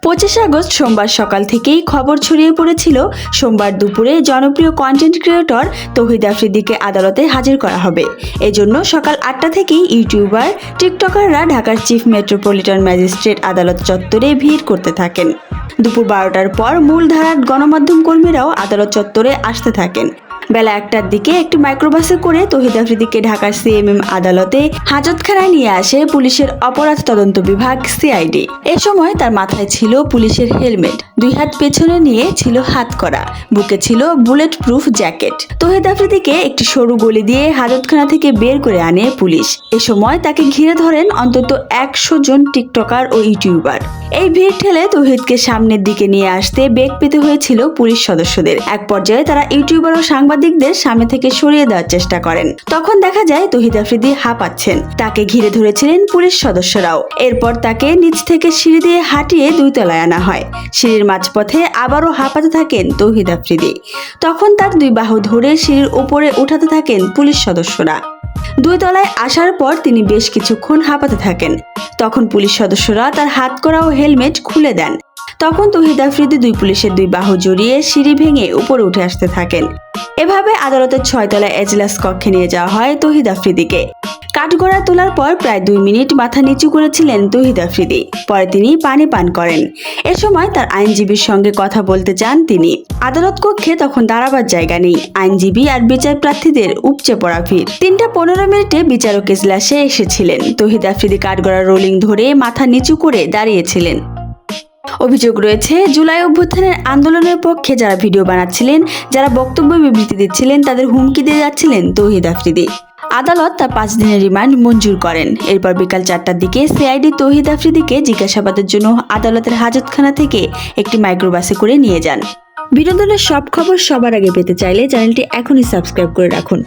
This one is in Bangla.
25 আগস্ট সোমবার সকাল থেকেই খবর ছড়িয়ে পড়েছিল সোমবার দুপুরে জনপ্রিয় কন্টেন্ট ক্রিয়েটর তৌহিদ আফ্রিদিকে আদালতে হাজির করা হবে। এজন্য সকাল 8টা থেকেই ইউটিউবার টিকটকাররা ঢাকার চিফ মেট্রোপলিটন ম্যাজিস্ট্রেট আদালত চত্বরে ভিড় করতে থাকেন। দুপুর 12টার পর মূলধারার গণমাধ্যম কর্মীরাও আদালত চত্বরে আসতে থাকেন। বেলা 1টার দিকে একটি মাইক্রোবাসে করে তৌহিদ আফ্রিদিকে ঢাকার সিএমএম আদালতে হাজতখানায় নিয়ে আসে পুলিশের অপরাধ তদন্ত বিভাগ সিআইডি। এ সময় তার মাথায় ছিল পুলিশের হেলমেট, 2 হাত পেছনে নিয়ে ছিল হাতকড়া, বুকে ছিল বুলেট প্রুফ জ্যাকেট। তৌহিদ আফ্রিদিকে একটি সরু গলি দিয়ে হাজতখানা থেকে বের করে আনে পুলিশ। এ সময় তাকে ঘিরে ধরেন অন্তত 100 জন টিকটকার ও ইউটিউবার। এই ভিড় ঠেলে তৌহিদকে সামনের দিকে নিয়ে আসতে বেগ পেতে হয়েছিল পুলিশ সদস্যদের। এক পর্যায়ে তারা ইউটিউবার ও সাংবাদিকদের সামনে থেকে সরিয়ে দেওয়ার চেষ্টা করেন। তখন দেখা যায় তৌহিদ আফ্রিদি হাঁপাচ্ছেন। তাকে ঘিরে ধরেছিলেন পুলিশ সদস্যরাও। এরপর তাকে নিচ থেকে সিঁড়ি দিয়ে হাঁটিয়ে 2 তলায় আনা হয়। সিঁড়ির মাঝপথে আবারও হাঁপাতে থাকেন তৌহিদ আফ্রিদি। তখন তার 2 বাহু ধরে সিঁড়ির উপরে উঠাতে থাকেন পুলিশ সদস্যরা। 2 তলায় আসার পর তিনি বেশ কিছুক্ষণ হাঁপাতে থাকেন। তখন পুলিশ সদস্যরা তার হাতকড়া ও হেলমেট খুলে দেন। তখন তৌহিদ আফ্রিদি 2 পুলিশের 2 বাহু জড়িয়ে সিঁড়ি ভেঙে উপরে উঠে আসতে থাকেন। এভাবে আদালতের 6 তলায় এজলাস কক্ষে নিয়ে যাওয়া হয় তৌহিদ আফ্রিদিকে। কাঠগড়ায় তোলার পর প্রায় 2 মিনিট মাথা নিচু করেছিলেন তৌহিদ আফ্রিদি। পরে তিনি পানি পান করেন। এ সময় তার আইনজীবীর সঙ্গে কথা বলতে চান তিনি। আদালত কক্ষে তখন দাঁড়াবার জায়গা নেই। আইনজীবী আর বিচার প্রার্থীদের উপচে পড়া ভিড়। 3টা 15 মিনিটে বিচারক এজলাসে এসেছিলেন। তৌহিদ আফ্রিদি কাঠগড়ার রোলিং ধরে মাথা নিচু করে দাঁড়িয়েছিলেন। অভিযোগ রয়েছে, জুলাই অভ্যুত্থানের আন্দোলনের পক্ষে যারা ভিডিও বানাচ্ছিলেন, যারা বক্তব্য বিবৃতি দিচ্ছিলেন, তাদের হুমকি দিয়ে যাচ্ছিলেন তৌহিদ আফ্রিদি। আদালত তার 5 দিনের রিমান্ড মঞ্জুর করেন। এরপর বিকাল 4টার দিকে সিআইডি তৌহিদ আফ্রিদিকে জিজ্ঞাসাবাদের জন্য আদালতের হাজতখানা থেকে একটি মাইক্রোবাসে করে নিয়ে যান। বিনোদনের সব খবর সবার আগে পেতে চাইলে চ্যানেলটি এখনই সাবস্ক্রাইব করে রাখুন।